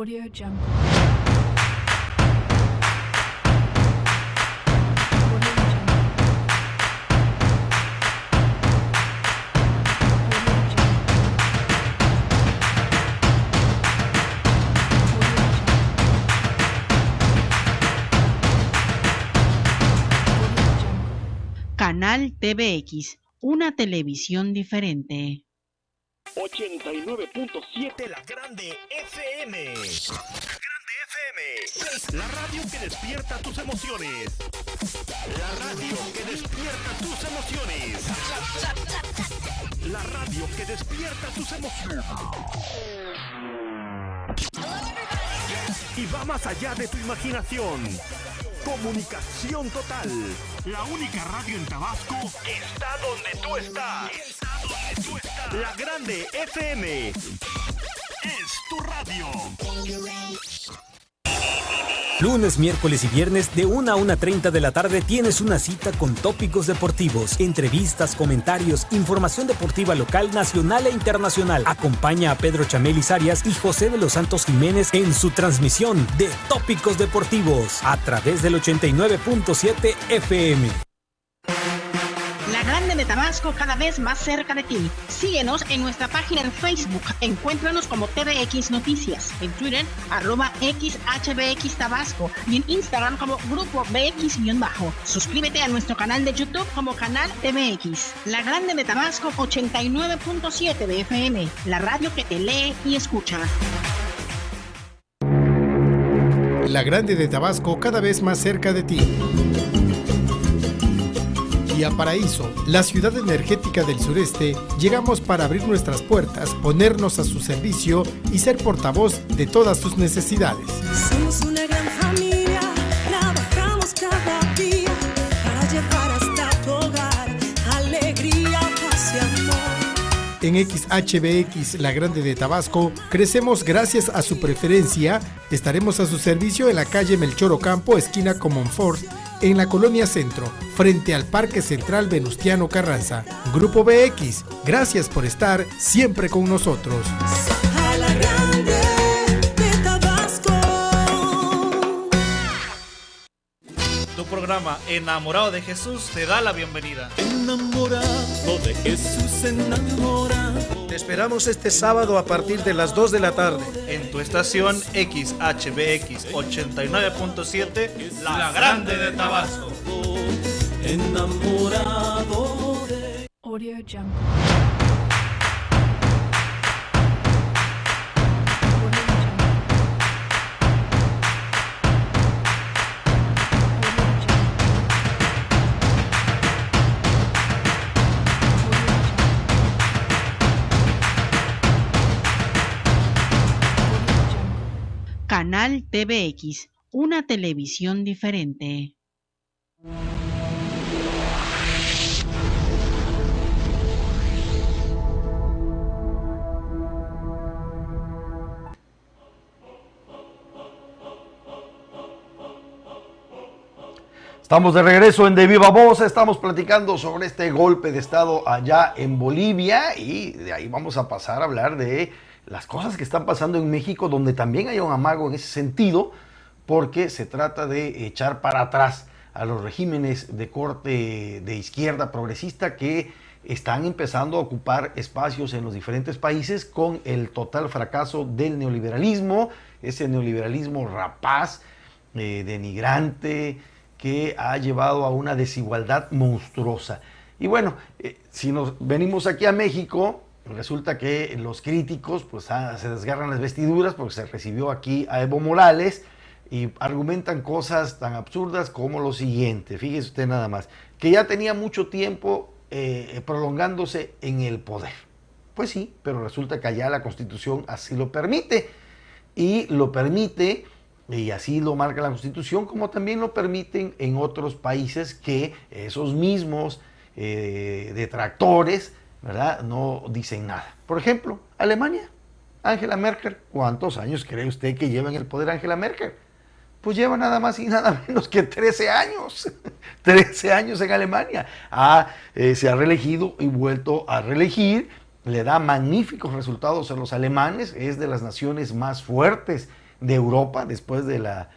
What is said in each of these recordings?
Audio Jungle. Canal TVX, una televisión diferente. 89.7 La Grande FM. La Grande FM. La radio que despierta tus emociones. La radio que despierta tus emociones. La radio que despierta tus emociones. Y va más allá de tu imaginación. Comunicación total. La única radio en Tabasco está donde tú estás. La Grande FM es tu radio. Lunes, miércoles y viernes de 1 a 1:30 de la tarde tienes una cita con tópicos deportivos, entrevistas, comentarios, información deportiva local, nacional e internacional. Acompaña a Pedro Chamelis Arias y José de los Santos Jiménez en su transmisión de Tópicos Deportivos a través del 89.7 FM. La Grande de Tabasco, cada vez más cerca de ti. Síguenos en nuestra página en Facebook. Encuéntranos como TVX Noticias. En Twitter, @XHBX Tabasco. Y en Instagram como Grupo BX_. Suscríbete a nuestro canal de YouTube como Canal TVX. La Grande de Tabasco, 89.7 de FM. La radio que te lee y escucha. La Grande de Tabasco, cada vez más cerca de ti. Y a Paraíso, la ciudad energética del sureste, llegamos para abrir nuestras puertas, ponernos a su servicio y ser portavoz de todas tus necesidades. Somos una gran familia, trabajamos cada día para llevar hasta tu hogar alegría, paz y amor. En XHBX, la Grande de Tabasco, crecemos gracias a su preferencia. Estaremos a su servicio en la calle Melchor Ocampo, esquina Comonfort, en la Colonia Centro, frente al Parque Central Venustiano Carranza. Grupo BX, gracias por estar siempre con nosotros. A la Grande de Tabasco. Tu programa Enamorado de Jesús te da la bienvenida. Enamorado de Jesús, enamorado. Te esperamos este sábado a partir de las 2 de la tarde. En tu estación XHBX 89.7, La Grande de Tabasco. Enamorado de... Audio Jungle. Canal TVX, una televisión diferente. Estamos de regreso en De Viva Voz, estamos platicando sobre este golpe de estado allá en Bolivia y de ahí vamos a pasar a hablar de las cosas que están pasando en México, donde también hay un amago en ese sentido, porque se trata de echar para atrás a los regímenes de corte de izquierda progresista que están empezando a ocupar espacios en los diferentes países con el total fracaso del neoliberalismo, ese neoliberalismo rapaz, denigrante, que ha llevado a una desigualdad monstruosa. Y bueno, si nos venimos aquí a México, resulta que los críticos pues se desgarran las vestiduras porque se recibió aquí a Evo Morales y argumentan cosas tan absurdas como lo siguiente, fíjese usted nada más, que ya tenía mucho tiempo prolongándose en el poder. Pues sí, pero resulta que allá la Constitución así lo permite, y lo permite, y así lo marca la Constitución, como también lo permiten en otros países que esos mismos detractores, ¿verdad?, no dicen nada. Por ejemplo, Alemania, Angela Merkel. ¿Cuántos años cree usted que lleva en el poder Angela Merkel? Pues lleva nada más y nada menos que 13 años. 13 años en Alemania. Se ha reelegido y vuelto a reelegir. Le da magníficos resultados a los alemanes. Es de las naciones más fuertes de Europa después de la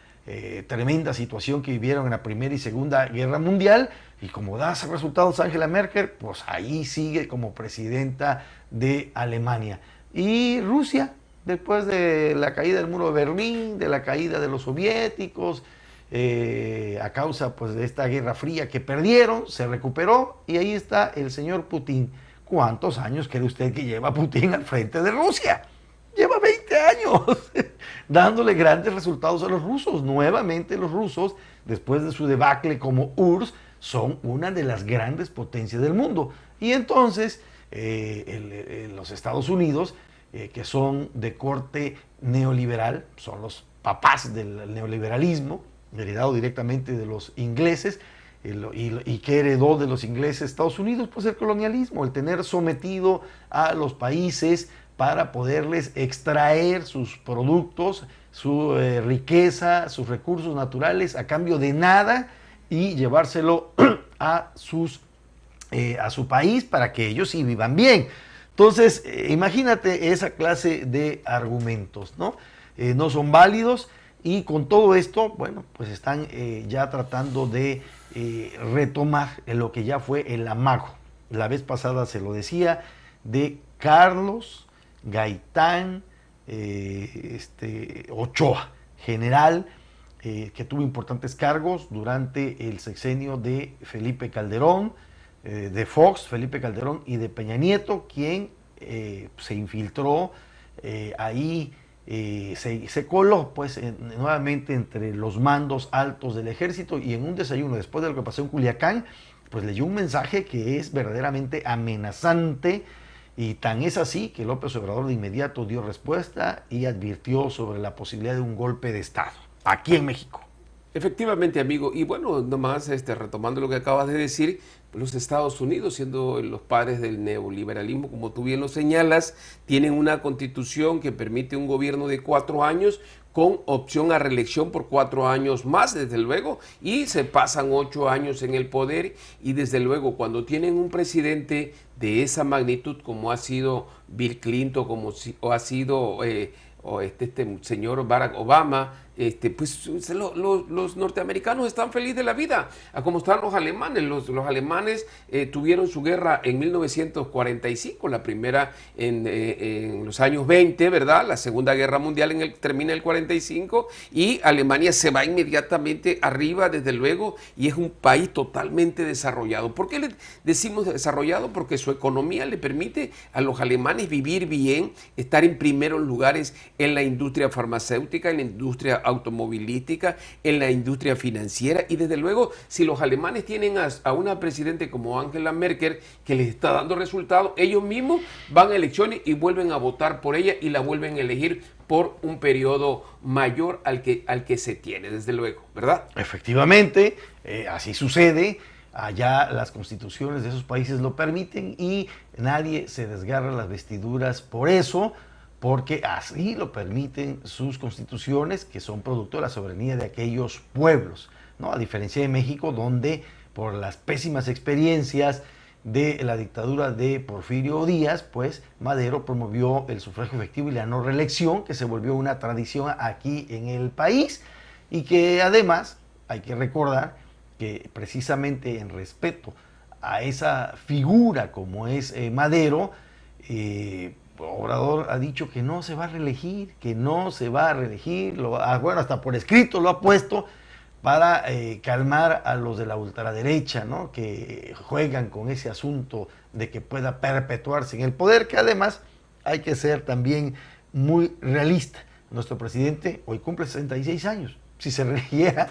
tremenda situación que vivieron en la Primera y Segunda Guerra Mundial, y como da resultados Angela Merkel, pues ahí sigue como presidenta de Alemania. Y Rusia, después de la caída del muro de Berlín, de la caída de los soviéticos, a causa pues de esta guerra fría que perdieron, se recuperó, y ahí está el señor Putin. ¿Cuántos años cree usted que lleva Putin al frente de Rusia? Lleva 20 años dándole grandes resultados a los rusos. Nuevamente los rusos, después de su debacle como URSS, son una de las grandes potencias del mundo. Y entonces los Estados Unidos, que son de corte neoliberal, son los papás del neoliberalismo, heredado directamente de los ingleses, y que heredó de los ingleses Estados Unidos, pues el colonialismo, el tener sometido a los países para poderles extraer sus productos, su riqueza, sus recursos naturales a cambio de nada, y llevárselo a su país para que ellos sí vivan bien. Entonces, imagínate esa clase de argumentos, ¿no? No son válidos, y con todo esto, bueno, pues están ya tratando de retomar lo que ya fue el amago. La vez pasada se lo decía, de Carlos Gaitán Ochoa, general, que tuvo importantes cargos durante el sexenio de Felipe Calderón, de Fox, Felipe Calderón, y de Peña Nieto, quien se infiltró ahí, se coló pues nuevamente entre los mandos altos del ejército, y en un desayuno después de lo que pasó en Culiacán, pues leyó un mensaje que es verdaderamente amenazante, y tan es así que López Obrador de inmediato dio respuesta y advirtió sobre la posibilidad de un golpe de Estado aquí en México. Efectivamente, amigo, y bueno, nomás retomando lo que acabas de decir, los Estados Unidos, siendo los padres del neoliberalismo, como tú bien lo señalas, tienen una constitución que permite un gobierno de 4 años con opción a reelección por 4 años más, desde luego, y se pasan 8 años en el poder, y desde luego cuando tienen un presidente de esa magnitud como ha sido Bill Clinton, como ha sido señor Barack Obama, pues los norteamericanos están felices de la vida, a como están los alemanes. Los alemanes tuvieron su guerra en 1945, la primera en los años 20, ¿verdad? La Segunda Guerra Mundial termina en el 45, y Alemania se va inmediatamente arriba, desde luego, y es un país totalmente desarrollado. ¿Por qué le decimos desarrollado? Porque su economía le permite a los alemanes vivir bien, estar en primeros lugares en la industria farmacéutica, en la industria automovilística, en la industria financiera, y desde luego si los alemanes tienen a una presidente como Angela Merkel que les está dando resultados, ellos mismos van a elecciones y vuelven a votar por ella y la vuelven a elegir por un periodo mayor al que se tiene, desde luego, ¿verdad? Efectivamente, así sucede. Allá las constituciones de esos países lo permiten y nadie se desgarra las vestiduras por eso, porque así lo permiten sus constituciones, que son producto de la soberanía de aquellos pueblos, ¿no? A diferencia de México, donde por las pésimas experiencias de la dictadura de Porfirio Díaz, pues Madero promovió el sufragio efectivo y la no reelección, que se volvió una tradición aquí en el país, y que además hay que recordar que precisamente en respeto a esa figura como es Madero, Obrador ha dicho que no se va a reelegir, bueno, hasta por escrito lo ha puesto para calmar a los de la ultraderecha, ¿no? Que juegan con ese asunto de que pueda perpetuarse en el poder, que además hay que ser también muy realista. Nuestro presidente hoy cumple 66 años, si se reeligiera,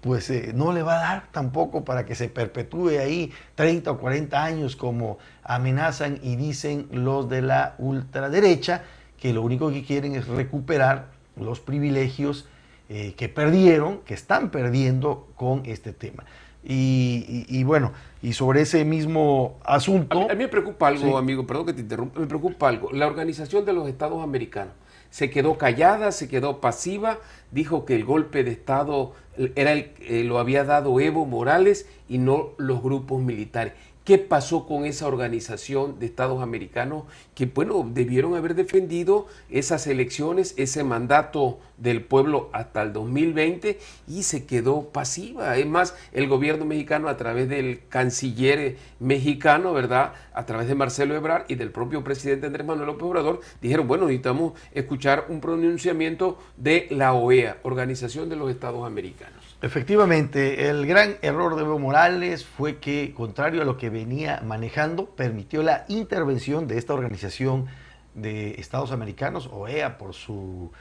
pues no le va a dar tampoco para que se perpetúe ahí 30 o 40 años como amenazan y dicen los de la ultraderecha, que lo único que quieren es recuperar los privilegios que perdieron, que están perdiendo con este tema. Y bueno, y sobre ese mismo asunto... A mí me preocupa algo, sí, amigo, perdón que te interrumpa, me preocupa algo. La Organización de los Estados Americanos se quedó callada, se quedó pasiva, dijo que el golpe de Estado lo había dado Evo Morales y no los grupos militares. ¿Qué pasó con esa organización de estados americanos que, bueno, debieron haber defendido esas elecciones, ese mandato del pueblo hasta el 2020 y se quedó pasiva? Es más, el gobierno mexicano a través del canciller mexicano, ¿verdad?, a través de Marcelo Ebrard y del propio presidente Andrés Manuel López Obrador, dijeron, bueno, necesitamos escuchar un pronunciamiento de la OEA, Organización de los Estados Americanos. Efectivamente, el gran error de Evo Morales fue que, contrario a lo que venía manejando, permitió la intervención de esta Organización de Estados Americanos, OEA por su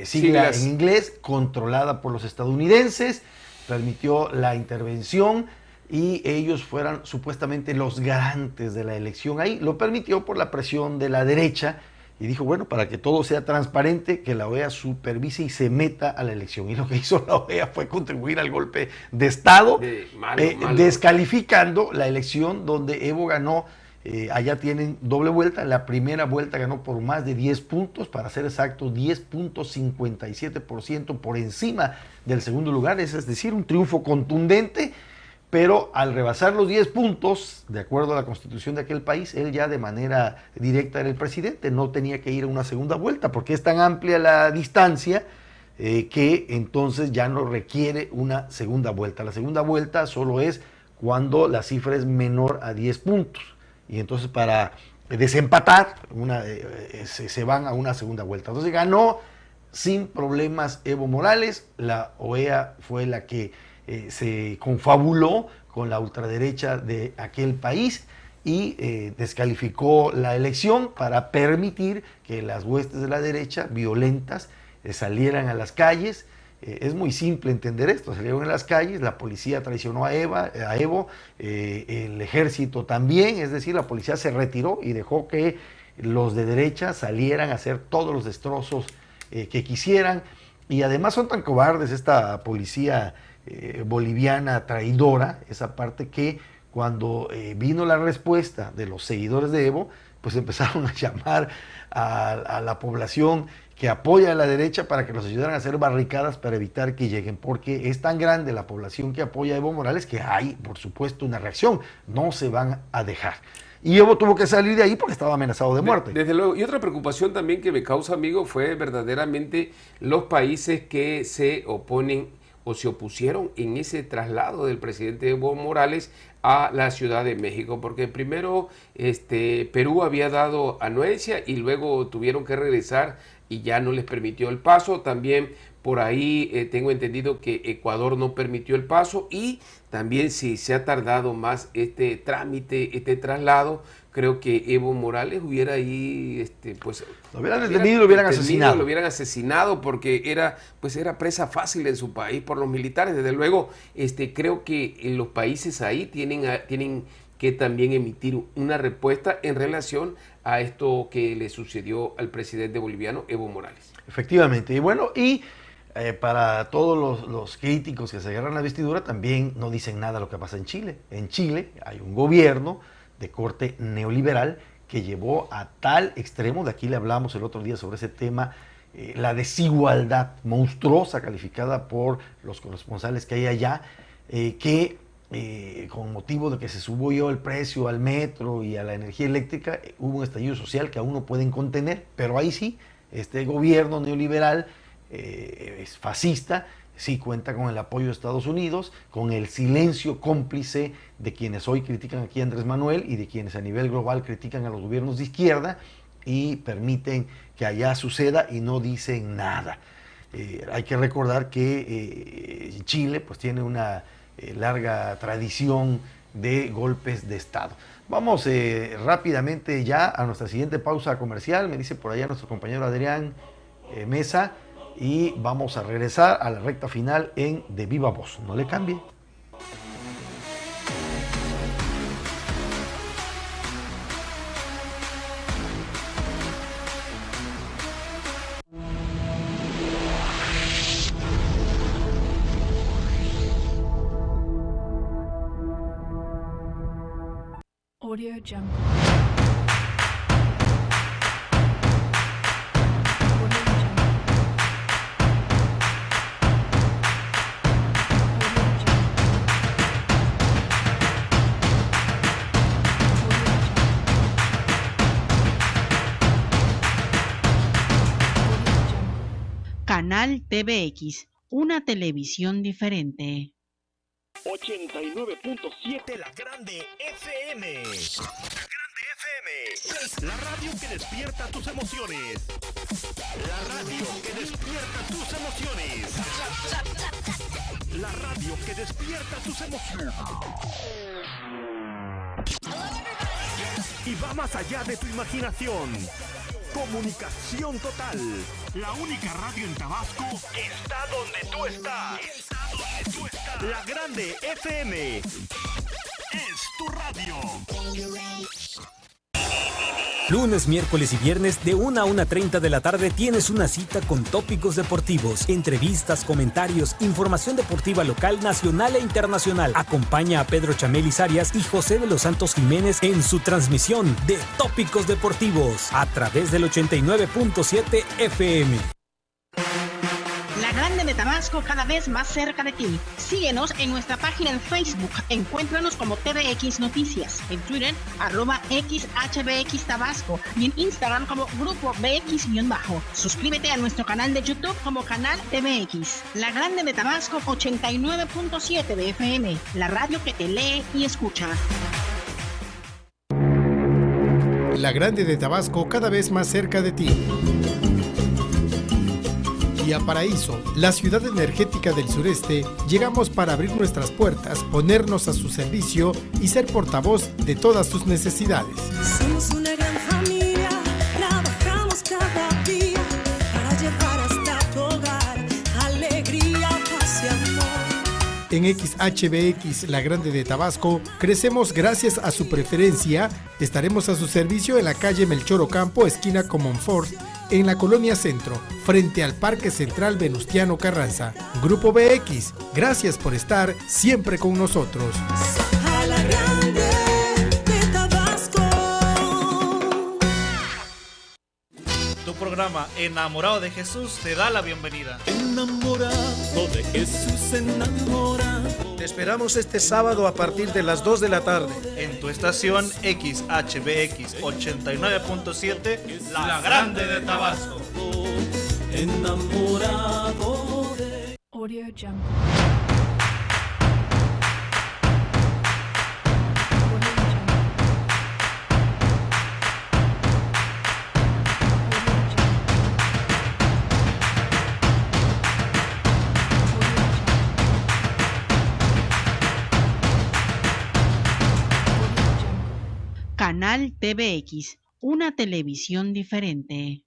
sigla en inglés, controlada por los estadounidenses, permitió la intervención y ellos fueran supuestamente los garantes de la elección ahí. Lo permitió por la presión de la derecha y dijo, bueno, para que todo sea transparente, que la OEA supervise y se meta a la elección. Y lo que hizo la OEA fue contribuir al golpe de Estado, descalificando la elección donde Evo ganó. Allá tienen doble vuelta. La primera vuelta ganó por más de 10 puntos, para ser exacto, 10.57% por encima del segundo lugar. Es decir, un triunfo contundente. Pero al rebasar los 10 puntos, de acuerdo a la constitución de aquel país, él ya de manera directa era el presidente, no tenía que ir a una segunda vuelta, porque es tan amplia la distancia que entonces ya no requiere una segunda vuelta. La segunda vuelta solo es cuando la cifra es menor a 10 puntos. Y entonces para desempatar se van a una segunda vuelta. Entonces ganó sin problemas Evo Morales. La OEA fue la que se confabuló con la ultraderecha de aquel país y descalificó la elección para permitir que las huestes de la derecha violentas salieran a las calles. Es muy simple entender esto: salieron a las calles, la policía traicionó a Evo, el ejército también, es decir, la policía se retiró y dejó que los de derecha salieran a hacer todos los destrozos que quisieran. Y además son tan cobardes esta policía boliviana traidora, esa parte, que cuando vino la respuesta de los seguidores de Evo, pues empezaron a llamar a la población que apoya a la derecha para que los ayudaran a hacer barricadas para evitar que lleguen, porque es tan grande la población que apoya a Evo Morales que hay, por supuesto, una reacción. No se van a dejar. Y Evo tuvo que salir de ahí porque estaba amenazado de muerte. Desde luego. Y otra preocupación también que me causa, amigo, fue verdaderamente los países que se oponen o se opusieron en ese traslado del presidente Evo Morales a la Ciudad de México, porque primero Perú había dado anuencia y luego tuvieron que regresar y ya no les permitió el paso. También por ahí tengo entendido que Ecuador no permitió el paso, y también si se ha tardado más este trámite, este traslado, creo que Evo Morales hubiera ahí, pues... Lo hubieran detenido y lo hubieran asesinado. Lo hubieran asesinado porque era presa fácil en su país por los militares. Desde luego, creo que los países ahí tienen que también emitir una respuesta en relación a esto que le sucedió al presidente boliviano Evo Morales. Efectivamente. Y bueno, para todos los críticos que se agarran la vestidura, también no dicen nada de lo que pasa en Chile. En Chile hay un gobierno de corte neoliberal que llevó a tal extremo, de aquí le hablamos el otro día sobre ese tema, la desigualdad monstruosa calificada por los corresponsales que hay allá, que con motivo de que se subió el precio al metro y a la energía eléctrica, hubo un estallido social que aún no pueden contener, pero ahí sí, este gobierno neoliberal es fascista, sí cuenta con el apoyo de Estados Unidos, con el silencio cómplice de quienes hoy critican aquí a Andrés Manuel y de quienes a nivel global critican a los gobiernos de izquierda, y permiten que allá suceda y no dicen nada. Hay que recordar que Chile pues tiene una larga tradición de golpes de Estado. Vamos rápidamente ya a nuestra siguiente pausa comercial, me dice por allá nuestro compañero Adrián Mesa, y vamos a regresar a la recta final en De Viva Voz. No le cambie. Audio Jungle. Canal TVX, una televisión diferente. 89.7 La Grande FM. La Grande FM. La radio que despierta tus emociones. La radio que despierta tus emociones. La radio que despierta tus emociones. Y va más allá de tu imaginación. Comunicación total. La única radio en Tabasco está donde tú estás. La Grande FM es tu radio. Lunes, miércoles y viernes de 1 a 1:30 de la tarde tienes una cita con tópicos deportivos, entrevistas, comentarios, información deportiva local, nacional e internacional. Acompaña a Pedro Chamelis Arias y José de los Santos Jiménez en su transmisión de Tópicos Deportivos a través del 89.7 FM. La Grande de Tabasco cada vez más cerca de ti. Síguenos en nuestra página en Facebook. Encuéntranos como TVX Noticias. En Twitter, @XHBX Tabasco. Y en Instagram como Grupo BX-. Suscríbete a nuestro canal de YouTube como Canal TVX. La Grande de Tabasco 89.7 de FM. La radio que te lee y escucha. La Grande de Tabasco cada vez más cerca de ti. Y a Paraíso, la ciudad energética del sureste, llegamos para abrir nuestras puertas, ponernos a su servicio y ser portavoz de todas tus necesidades. Somos una gran familia, trabajamos cada día para llevar hasta tu hogar alegría, paz y amor. En XHBX, la Grande de Tabasco, crecemos gracias a su preferencia. Estaremos a su servicio en la calle Melchor Ocampo, esquina con Monfort, en la Colonia Centro, frente al Parque Central Venustiano Carranza. Grupo BX, gracias por estar siempre con nosotros. A la Grande de Tabasco. Tu programa Enamorado de Jesús te da la bienvenida. Enamorado de Jesús, enamorado. Te esperamos este sábado a partir de las 2 de la tarde. En tu estación XHBX 89.7, La Grande de Tabasco. Enamorado de... Audio Jungle. Canal TVX, una televisión diferente.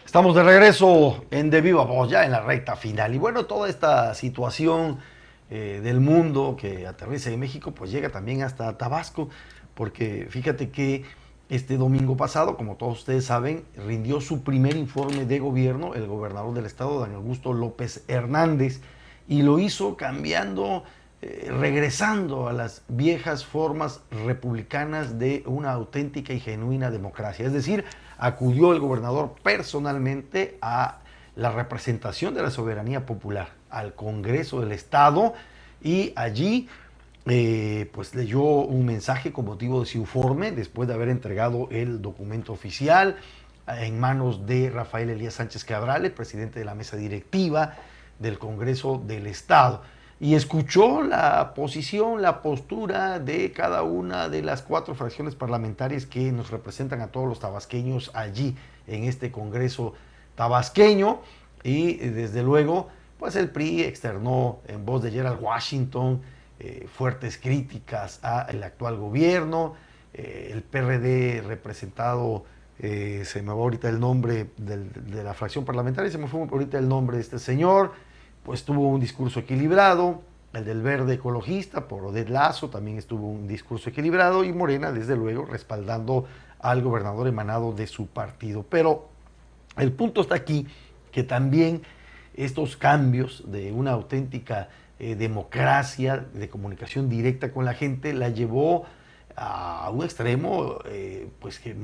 Estamos de regreso en De Viva Voz, ya en la recta final. Y bueno, toda esta situación del mundo que aterriza en México, pues llega también hasta Tabasco, porque fíjate que este domingo pasado, como todos ustedes saben, rindió su primer informe de gobierno el gobernador del estado, Dan Augusto López Hernández, y lo hizo cambiando, regresando a las viejas formas republicanas de una auténtica y genuina democracia. Es decir, acudió el gobernador personalmente a la representación de la soberanía popular, al Congreso del Estado, y allí pues leyó un mensaje con motivo de su informe después de haber entregado el documento oficial en manos de Rafael Elías Sánchez Cabral, el presidente de la mesa directiva del Congreso del Estado, y escuchó la posición, la postura de cada una de las 4 fracciones parlamentarias que nos representan a todos los tabasqueños allí en este Congreso tabasqueño. Y desde luego pues el PRI externó en voz de Gerald Washington fuertes críticas al actual gobierno. El PRD representado, se me va ahorita el nombre de la fracción parlamentaria, se me fue ahorita el nombre de este señor, pues tuvo un discurso equilibrado. El del Verde Ecologista, por Oded Lazo, también estuvo un discurso equilibrado, y Morena, desde luego, respaldando al gobernador emanado de su partido. Pero el punto está aquí, que también estos cambios de una auténtica democracia de comunicación directa con la gente la llevó a un extremo pues que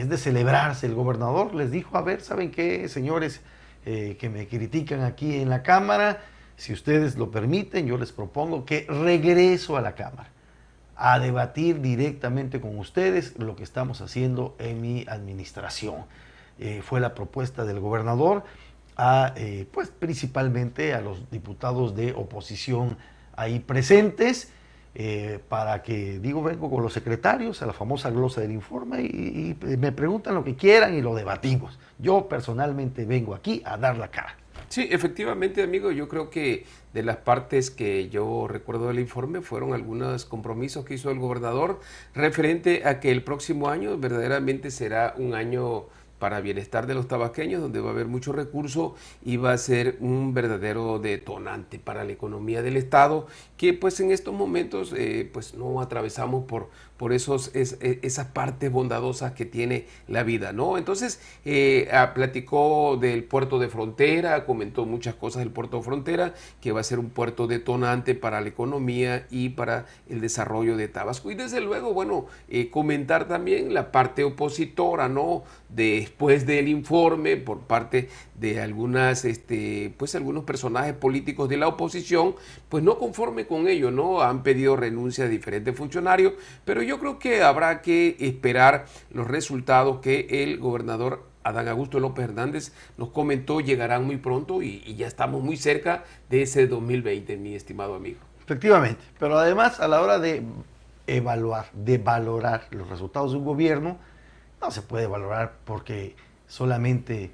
es de celebrarse. El gobernador les dijo, a ver, ¿saben qué, señores que me critican aquí en la Cámara? Si ustedes lo permiten, yo les propongo que regreso a la Cámara a debatir directamente con ustedes lo que estamos haciendo en mi administración. Fue la propuesta del gobernador pues principalmente a los diputados de oposición ahí presentes, para que, vengo con los secretarios a la famosa glosa del informe y me preguntan lo que quieran y lo debatimos. Yo personalmente vengo aquí a dar la cara. Sí, efectivamente, amigo, yo creo que de las partes que yo recuerdo del informe fueron algunos compromisos que hizo el gobernador referente a que el próximo año verdaderamente será un año para bienestar de los tabasqueños, donde va a haber mucho recurso y va a ser un verdadero detonante para la economía del Estado, que pues en estos momentos pues no atravesamos por esas partes bondadosas que tiene la vida, ¿no? Entonces platicó del puerto de frontera, comentó muchas cosas del puerto de frontera, que va a ser un puerto detonante para la economía y para el desarrollo de Tabasco. Y desde luego, bueno, comentar también la parte opositora, ¿no? Después del informe por parte de algunos personajes políticos de la oposición, pues no conforme con ello, ¿no? Han pedido renuncia de diferentes funcionarios, pero yo creo que habrá que esperar los resultados que el gobernador Adán Augusto López Hernández nos comentó llegarán muy pronto y ya estamos muy cerca de ese 2020, mi estimado amigo. Efectivamente, pero además a la hora de evaluar, de valorar los resultados de un gobierno, no se puede valorar porque solamente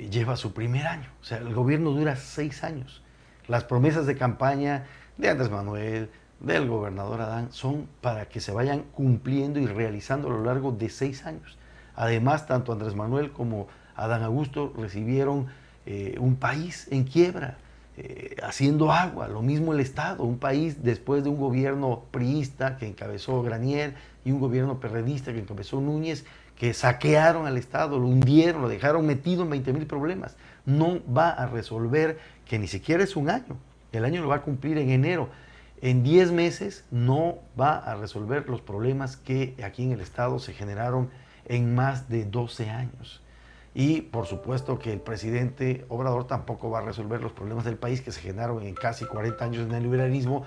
lleva su primer año. O sea, el gobierno dura 6 años. Las promesas de campaña de Andrés Manuel, del gobernador Adán, son para que se vayan cumpliendo y realizando a lo largo de 6 años. Además, tanto Andrés Manuel como Adán Augusto recibieron un país en quiebra, haciendo agua, lo mismo el Estado, un país después de un gobierno priista que encabezó Granier y un gobierno perredista que encabezó Núñez, que saquearon al Estado, lo hundieron, lo dejaron metido en 20,000 problemas. No va a resolver, que ni siquiera es un año, el año lo va a cumplir en enero. En 10 meses no va a resolver los problemas que aquí en el Estado se generaron en más de 12 años. Y por supuesto que el presidente Obrador tampoco va a resolver los problemas del país que se generaron en casi 40 años de neoliberalismo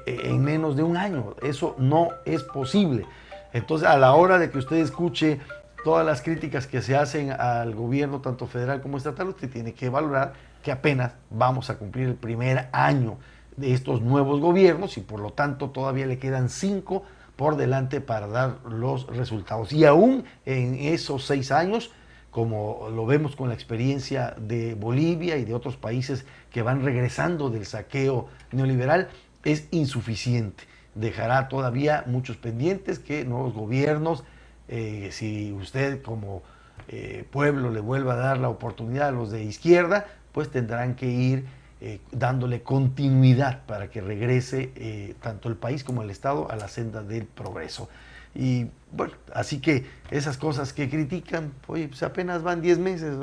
en menos de un año. Eso no es posible. Entonces, a la hora de que usted escuche todas las críticas que se hacen al gobierno, tanto federal como estatal, usted tiene que valorar que apenas vamos a cumplir el primer año de estos nuevos gobiernos y por lo tanto todavía le quedan 5 por delante para dar los resultados. Y aún en esos 6 años, como lo vemos con la experiencia de Bolivia y de otros países que van regresando del saqueo neoliberal, es insuficiente. Dejará todavía muchos pendientes que nuevos gobiernos, si usted como pueblo le vuelva a dar la oportunidad a los de izquierda, pues tendrán que ir dándole continuidad para que regrese tanto el país como el Estado a la senda del progreso. Y bueno, así que esas cosas que critican, oye, pues apenas van 10 meses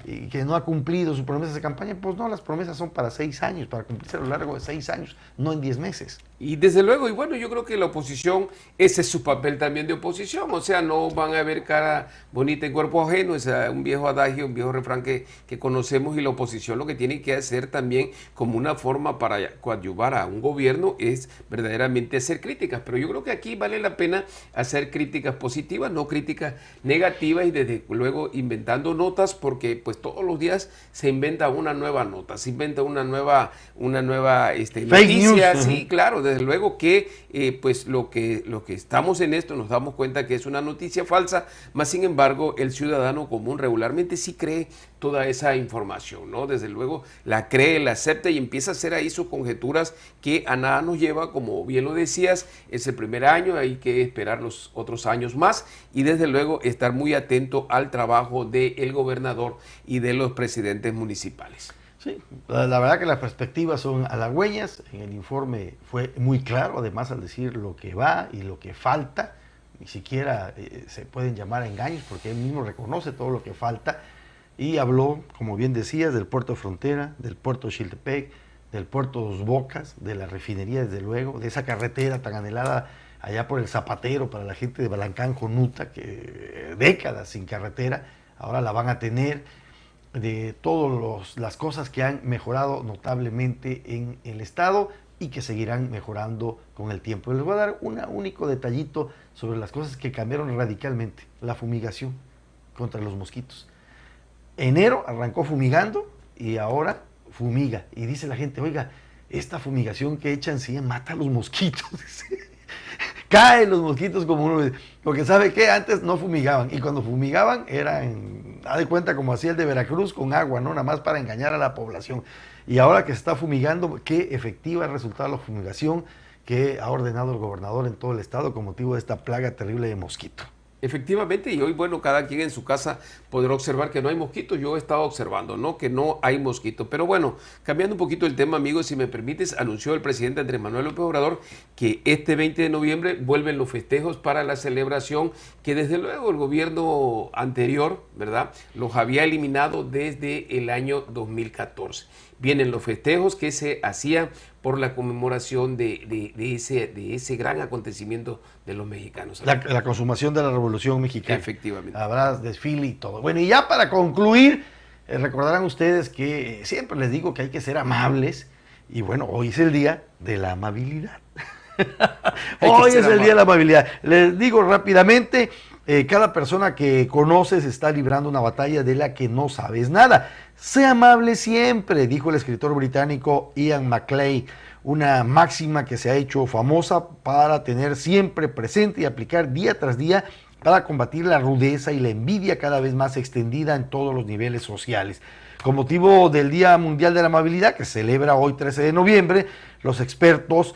y que no ha cumplido sus promesas de campaña, pues no, las promesas son para 6 años, para cumplirse a lo largo de 6 años, no en 10 meses. Y desde luego, y bueno, yo creo que la oposición, ese es su papel también de oposición, o sea, no van a ver cara bonita en cuerpo ajeno, es un viejo adagio, un viejo refrán que conocemos, y la oposición lo que tiene que hacer también como una forma para coadyuvar a un gobierno es verdaderamente hacer críticas, pero yo creo que aquí vale la pena hacer críticas positivas, no críticas negativas, y desde luego inventando notas, porque pues todos los días se inventa una nueva nota, se inventa una nueva noticia, sí, claro, desde luego que pues lo que estamos en esto nos damos cuenta que es una noticia falsa, más sin embargo el ciudadano común regularmente sí cree toda esa información, ¿no? Desde luego la cree, la acepta y empieza a hacer ahí sus conjeturas que a nada nos lleva, como bien lo decías, es el primer año, hay que esperar los otros años más y desde luego estar muy atento al trabajo del gobernador y de los presidentes municipales. Sí, la verdad que las perspectivas son halagüeñas, en el informe fue muy claro, además al decir lo que va y lo que falta, ni siquiera se pueden llamar engaños porque él mismo reconoce todo lo que falta y habló, como bien decías, del puerto de frontera, del puerto de Xiltepec, del puerto Dos Bocas, de la refinería desde luego, de esa carretera tan anhelada allá por el Zapatero, para la gente de Balancán, Jonuta, que décadas sin carretera, ahora la van a tener, de todas las cosas que han mejorado notablemente en el estado y que seguirán mejorando con el tiempo. Les voy a dar un único detallito sobre las cosas que cambiaron radicalmente. La fumigación contra los mosquitos. Enero arrancó fumigando y ahora fumiga. Y dice la gente, oiga, esta fumigación que echan sí mata a los mosquitos. Caen los mosquitos como uno. Porque ¿sabe qué? Antes no fumigaban. Y cuando fumigaban eran, haz de cuenta como hacía el de Veracruz con agua, ¿no? Nada más para engañar a la población. Y ahora que se está fumigando, qué efectiva ha resultado la fumigación que ha ordenado el gobernador en todo el estado con motivo de esta plaga terrible de mosquito. Efectivamente, y hoy, bueno, cada quien en su casa podrá observar que no hay mosquitos. Yo he estado observando, ¿no? Que no hay mosquitos. Pero bueno, cambiando un poquito el tema, amigos, si me permites, anunció el presidente Andrés Manuel López Obrador que este 20 de noviembre vuelven los festejos para la celebración que desde luego el gobierno anterior, ¿verdad?, los había eliminado desde el año 2014. Vienen los festejos que se hacían por la conmemoración de ese gran acontecimiento de los mexicanos. La consumación de la Revolución Mexicana. Efectivamente. Habrá desfile y todo. Bueno, y ya para concluir, recordarán ustedes que siempre les digo que hay que ser amables. Y bueno, hoy es el día de la amabilidad. Hoy es el día de la amabilidad. Les digo rápidamente, cada persona que conoces está librando una batalla de la que no sabes nada. Sé amable siempre, dijo el escritor británico Ian McClay, una máxima que se ha hecho famosa para tener siempre presente y aplicar día tras día para combatir la rudeza y la envidia cada vez más extendida en todos los niveles sociales. Con motivo del Día Mundial de la Amabilidad, que se celebra hoy 13 de noviembre, los expertos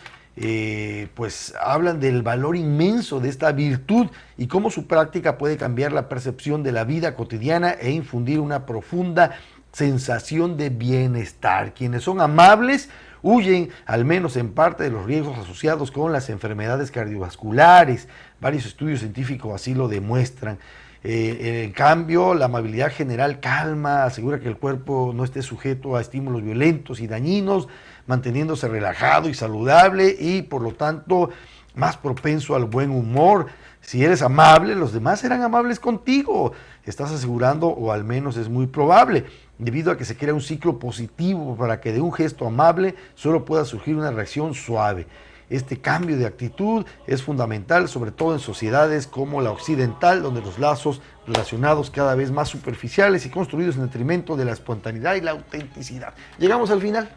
pues hablan del valor inmenso de esta virtud y cómo su práctica puede cambiar la percepción de la vida cotidiana e infundir una profunda sensación de bienestar. Quienes son amables huyen, al menos en parte, de los riesgos asociados con las enfermedades cardiovasculares. Varios estudios científicos así lo demuestran. En cambio, la amabilidad general calma, asegura que el cuerpo no esté sujeto a estímulos violentos y dañinos, manteniéndose relajado y saludable y, por lo tanto, más propenso al buen humor. Si eres amable, los demás serán amables contigo. Estás asegurando, o al menos es muy probable, debido a que se crea un ciclo positivo para que de un gesto amable solo pueda surgir una reacción suave. Este cambio de actitud es fundamental, sobre todo en sociedades como la occidental, donde los lazos relacionados cada vez más superficiales y construidos en detrimento de la espontaneidad y la autenticidad. Llegamos al final,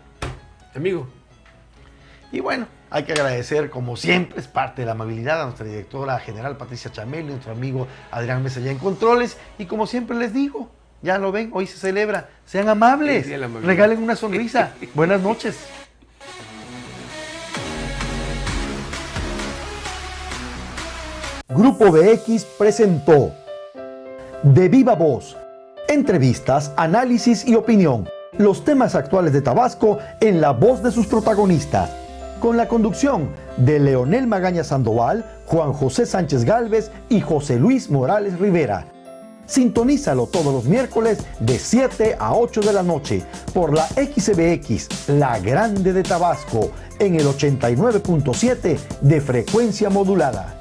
amigo. Y bueno, hay que agradecer, como siempre, es parte de la amabilidad, a nuestra directora general Patricia Chamel y nuestro amigo Adrián Mesa ya en controles. Y como siempre les digo, ya lo ven, hoy se celebra. Sean amables, regalen una sonrisa. Buenas noches. Grupo BX presentó De Viva Voz, entrevistas, análisis y opinión. Los temas actuales de Tabasco en la voz de sus protagonistas. Con la conducción de Leonel Magaña Sandoval, Juan José Sánchez Gálvez y José Luis Morales Rivera. Sintonízalo todos los miércoles de 7 a 8 de la noche por la XBX, La Grande de Tabasco, en el 89.7 de frecuencia modulada.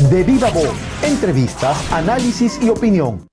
De Viva Voz, entrevistas, análisis y opinión.